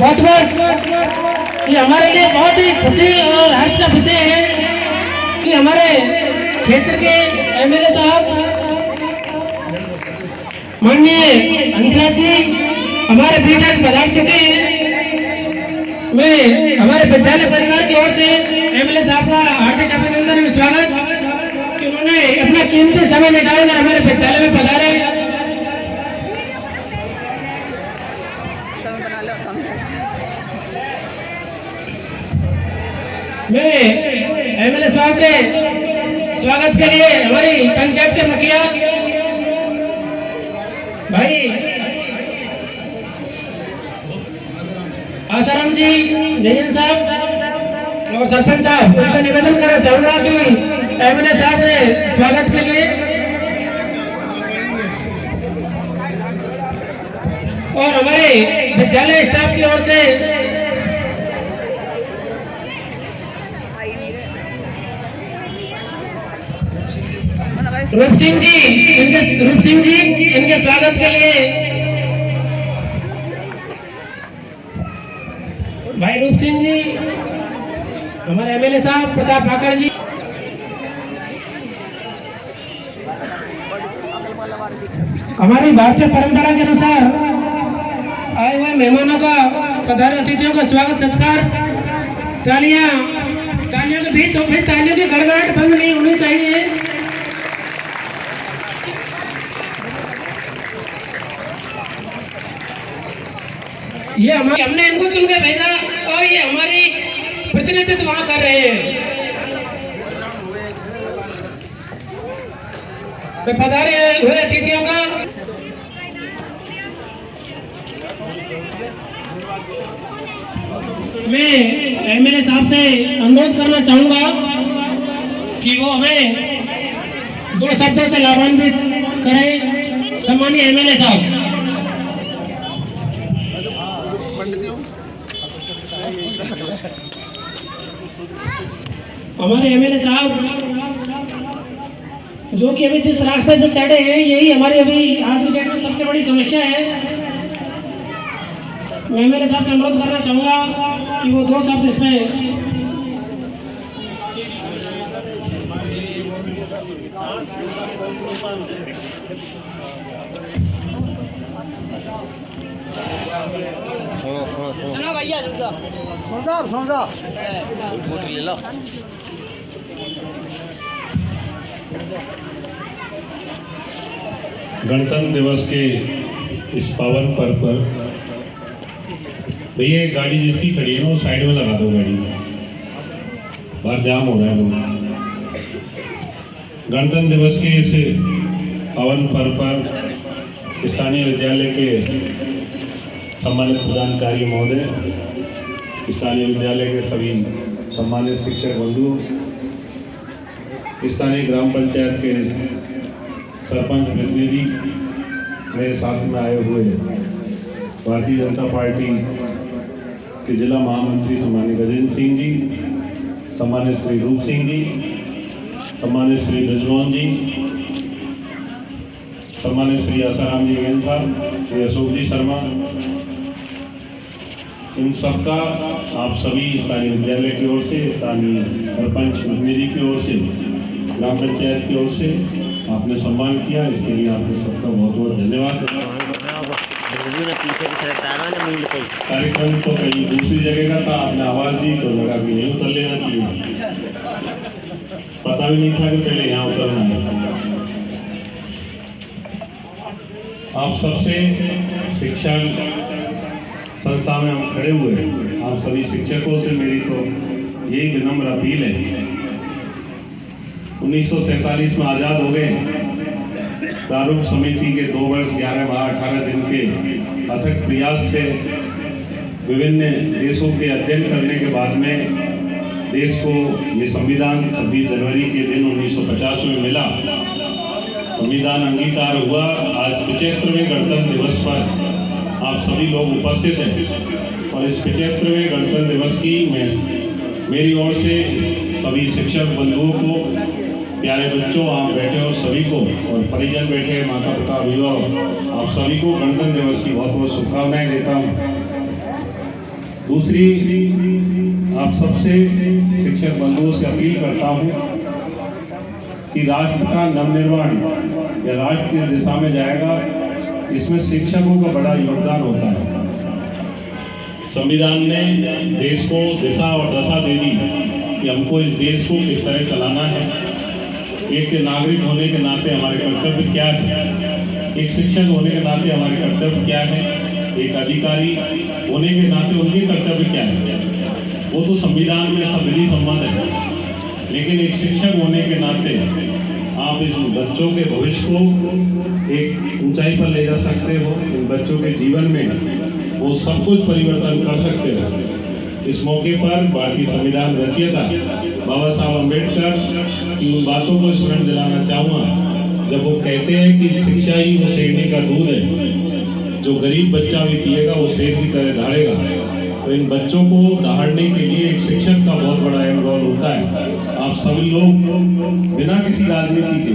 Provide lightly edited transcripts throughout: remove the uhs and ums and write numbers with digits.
बहुत बहुत ये हमारे लिए बहुत ही खुशी और हर्ष का विषय है कि हमारे क्षेत्र के एमएलए साहब माननीय हंसराज जी हमारे बीच आज पधार चुके हैं। मैं हमारे विद्यालय परिवार की ओर से एमएलए साहब का हार्दिक अभिनंदन एवं स्वागत कि उन्होंने अपना कीमती समय निकालकर हमारे विद्यालय में पधारे। मैं एमएलए साहब के स्वागत के लिए हमारी पंचायत के मुखिया भाई आसाराम जी, जयन साहब और सरपंच साहब उनसे निवेदन करना चाहूंगा कि एमएलए साहब के स्वागत के लिए और हमारे विद्यालय स्टाफ की ओर से रूप सिंह जी इनके स्वागत के लिए भाई रूप सिंह जी, हमारे एमएलए साहब प्रताप भाकर जी, हमारी भारतीय परंपरा के अनुसार आए हुए मेहमानों का, पधारे अतिथियों का स्वागत सत्कार, तालियों के बीच और फिर तालियों की गड़गड़ाहट बंद नहीं होनी चाहिए। ये हमने इनको चुन के भेजा और ये हमारी प्रतिनिधित्व वहां कर रहे हैं। मैं पधारे हुए अतिथियों का मैं एमएलए साहब से अनुरोध करना चाहूंगा कि वो हमें 2 शब्दों से लाभान्वित करें। सम्मानीय एमएलए साहब, हमारे एमएलए साहब जो कि अभी जिस रास्ते से चढ़े हैं यही हमारी अभी आज की डेट में सबसे बड़ी समस्या है। मैं एमएलए साहब से अनुरोध करना चाहूंगा कि वो 2 शब्द इसमें ले लो। गणतंत्र दिवस के इस पावन पर्व पर भैया एक गाड़ी जिसकी खड़ी है ना वो साइड में लगा दो, गाड़ी बाहर जाम हो रहा है लोग। गणतंत्र दिवस के इस पावन पर्व पर स्थानीय विद्यालय के सम्मानित प्रधानाचार्य महोदय, स्थानीय विद्यालय के सभी सम्मानित शिक्षक बंधु, स्थानीय ग्राम पंचायत के सरपंच प्रतिनिधि, मेरे साथ में आए हुए भारतीय जनता पार्टी के जिला महामंत्री सम्मानित गजेंद्र सिंह जी, सम्मानित श्री रूप सिंह जी, सम्मानित श्री ब्रजमोहन जी, सम्मानित श्री आसाराम जी जैन साहब, श्री अशोक जी शर्मा, इन सबका आप सभी स्थानीय विद्यालय की ओर से, स्थानीय सरपंच प्रतिनिधि की ओर से, ग्राम पंचायत की ओर से आपने सम्मान किया, इसके लिए आपको सबका बहुत बहुत धन्यवाद। कार्यक्रम तो कहीं दूसरी जगह का था, आपने आवाज दी तो लगा कि नहीं उतर लेना चाहिए, पता भी नहीं था कि पहले यहाँ उतरना है। आप सबसे शिक्षा संस्था में हम खड़े हुए हैं, आप सभी शिक्षकों से मेरी तो यही विनम्र अपील है। 1947 में आज़ाद हो गए, प्रारूप समिति के 2 वर्ष 11 माह 18 दिन के अथक प्रयास से विभिन्न देशों के अध्ययन करने के बाद में देश को ये संविधान 26 जनवरी के दिन 1950 में मिला। संविधान अंगीकार हुआ। आज 75वें गणतंत्र दिवस पर आप सभी लोग उपस्थित हैं और इस 75वें गणतंत्र दिवस की मेरी ओर से सभी शिक्षक बंधुओं को, प्यारे बच्चों आप बैठे हो सभी को, और परिजन बैठे, माता पिता अभिभावक, आप सभी को गणतंत्र दिवस की बहुत बहुत शुभकामनाएं देता हूँ। दूसरी, आप सबसे शिक्षक बंधुओं से अपील करता हूँ कि राष्ट्र का नवनिर्माण या राष्ट्र किस दिशा में जाएगा, इसमें शिक्षकों का बड़ा योगदान होता है। संविधान ने देश को दिशा और दशा दे दी कि हमको इस देश को किस तरह चलाना है। एक नागरिक होने के नाते हमारे कर्तव्य क्या है, एक शिक्षक होने के नाते हमारे कर्तव्य क्या है, एक अधिकारी होने के नाते उनके कर्तव्य क्या है। वो तो संविधान में सब विधि सम्मत है, लेकिन एक शिक्षक होने के नाते आप इस बच्चों के भविष्य को एक ऊंचाई पर ले जा सकते हो, इन बच्चों के जीवन में वो सब कुछ परिवर्तन कर सकते हो। इस मौके पर भारतीय संविधान रचयिता बाबा साहब अम्बेडकर की उन बातों को स्मरण दिलाना चाहूँगा जब वो कहते हैं कि शिक्षा ही वो शेरनी का दूध है, जो गरीब बच्चा भी पिएगा वो शेर की तरह दहाड़ेगा। तो इन बच्चों को दहाड़ने के लिए एक शिक्षक का बहुत बड़ा अहम रोल होता है। आप सभी लोग बिना किसी राजनीति के,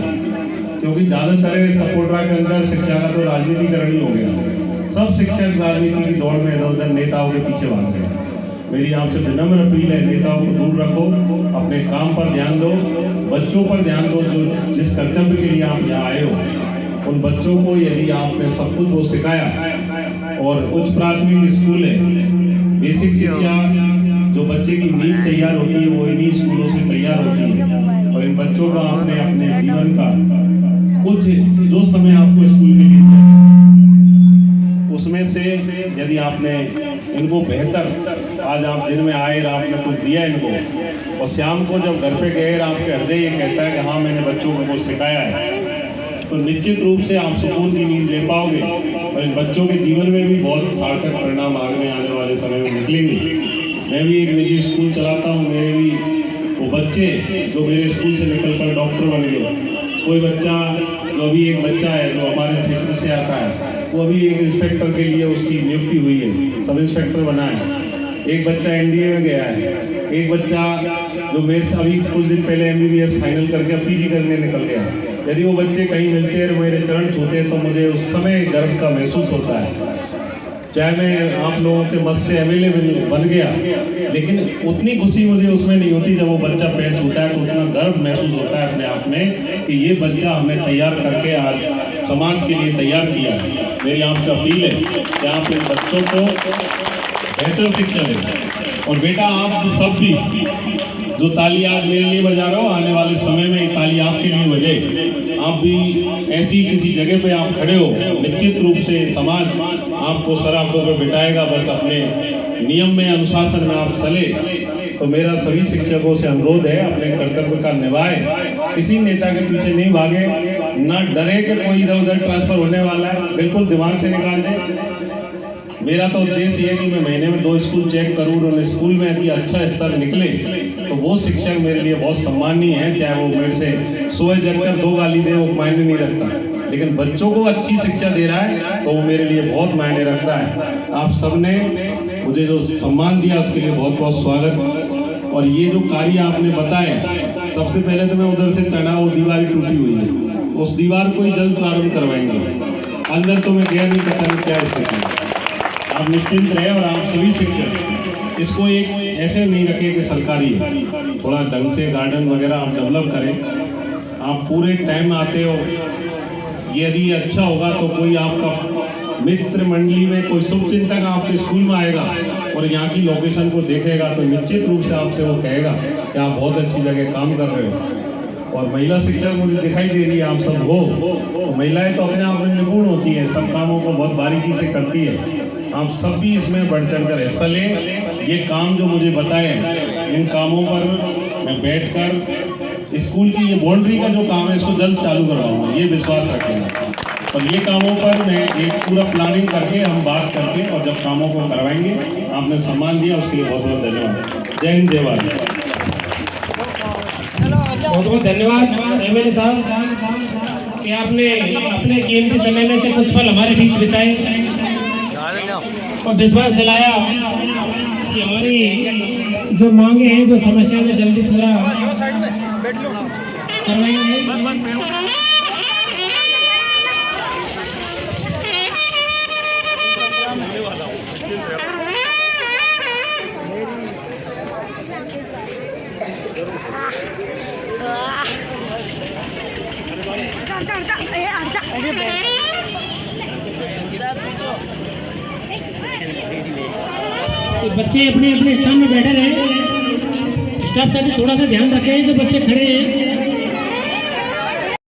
क्योंकि ज़्यादातर सपोर्टरा के अंदर शिक्षा का तो राजनीतिकरण ही हो गया, सब शिक्षक राजनीति की दौड़ में इधर उधर नेताओं के पीछे भाग रहे हैं। मेरी आपसे विनम्र अपील है, नेताओं को दूर रखो, अपने काम पर ध्यान दो, बच्चों पर ध्यान दो। जो जिस कर्तव्य के लिए आप यहाँ आए हो, उन बच्चों को यदि आपने सब कुछ वो सिखाया, और उच्च प्राथमिक स्कूल है, बेसिक शिक्षा जो बच्चे की नींव तैयार होती है वो इन्हीं स्कूलों से तैयार होती है। और इन बच्चों का आपने अपने जीवन का कुछ जो समय आपको स्कूल के लिए उसमें से यदि आपने इनको बेहतर, आज आप दिन में आए, आपने कुछ दिया इनको, और शाम को जब घर पे गए आपके हृदय ये कहता है कि हाँ मैंने बच्चों को कुछ सिखाया है, तो निश्चित रूप से आप सुकून की नींद ले पाओगे और इन बच्चों के जीवन में भी बहुत सार्थक परिणाम आने वाले समय में निकलेंगे। मैं भी एक निजी स्कूल चलाता हूँ, मेरे भी वो बच्चे जो मेरे स्कूल से निकलकर डॉक्टर बन गए, कोई बच्चा जो अभी एक बच्चा है जो हमारे क्षेत्र से आता है, वो अभी एक इंस्पेक्टर के लिए उसकी नियुक्ति हुई है, सब इंस्पेक्टर बना है। एक बच्चा एनडीए में गया है, एक बच्चा जो मेरे से अभी कुछ दिन पहले एमबीबीएस फाइनल करके अब पीजी करने निकल गया। यदि वो बच्चे कहीं मिलते हैं, मेरे चरण छूते तो मुझे उस समय गर्व का महसूस होता है। चाहे मैं आप लोगों के मत से एमएलए बन गया, लेकिन उतनी खुशी मुझे उसमें नहीं होती जब वो बच्चा पैर छूटा है, तो उतना गर्व महसूस होता है अपने आप में कि ये बच्चा हमने तैयार करके आज समाज के लिए तैयार किया है। मेरी आपसे अपील है कि आप इन बच्चों को बेहतर शिक्षा दें। और बेटा आप सब भी जो ताली आज मेरे लिए बजा रहे हो, आने वाले समय में ये ताली आपके लिए बजे। आप भी ऐसी किसी जगह पे आप खड़े हो, निश्चित रूप से समाज आपको सराखों पे बिठाएगा। बस अपने नियम में, अनुशासन में आप चले। तो मेरा सभी शिक्षकों से अनुरोध है, अपने कर्तव्य का निभाए, किसी नेता के पीछे नहीं भागे, ना डरे कि कोई इधर उधर ट्रांसफर होने वाला है, बिल्कुल दिमाग से निकाल दें। मेरा तो उद्देश्य ये है कि मैं महीने में 2 स्कूल चेक करूँ और स्कूल में यदि अच्छा स्तर निकले तो वो शिक्षक मेरे लिए बहुत सम्माननीय है। चाहे वो मेरे से सोए जगकर 2 गाली दे, वो मायने नहीं रखता, लेकिन बच्चों को अच्छी शिक्षा दे रहा है तो वो मेरे लिए बहुत मायने रखता है। आप सबने मुझे जो सम्मान दिया उसके लिए बहुत बहुत स्वागत। और ये जो कार्य आपने बताया, सबसे पहले तो मैं उधर से चढ़ा, वो दीवार टूटी हुई है, उस दीवार को ही जल्द प्रारंभ करवाएंगे। अंदर तो मैं गया नहीं, पता नहीं क्या स्थिति है। आप निश्चिंत रहे। और आप सभी शिक्षक इसको एक ऐसे नहीं रखें कि सरकारी है, थोड़ा ढंग से गार्डन वगैरह आप डेवलप करें। आप पूरे टाइम आते हो, यदि अच्छा होगा तो कोई आपका मित्र मंडली में कोई शुभचिंतक आपके स्कूल में आएगा और यहाँ की लोकेशन को देखेगा तो निश्चित रूप से आपसे वो कहेगा कि आप बहुत अच्छी जगह काम कर रहे हो। और महिला शिक्षक मुझे दिखाई दे रही है, आप सब हो, तो महिलाएं तो अपने आप में निपुण होती है, सब कामों को बहुत बारीकी से करती है। आप सब भी इसमें बढ़ चढ़ कर हिस्सा लें। ये काम जो मुझे बताए, इन कामों पर मैं बैठकर स्कूल की ये बाउंड्री का जो काम है इसको जल्द चालू करवाऊंगा, ये विश्वास रखेंगे। और ये कामों पर मैं एक पूरा प्लानिंग करके, हम बात करके और जब कामों को करवाएंगे। आपने सम्मान दिया उसके लिए बहुत बहुत धन्यवाद। जय हिंद, जय भारत। बहुत बहुत धन्यवाद एमएलए साहब कि आपने अपने कीमती समय में से कुछ पल हमारे बीच बिताए और विश्वास दिलाया कि हमारी जो मांगे हैं, जो समस्या में जल्दी पूरा करवाएंगे। तो बच्चे अपने अपने स्थान में बैठे रहे। स्टाफ चाची थोड़ा सा ध्यान रखें, जो बच्चे खड़े हैं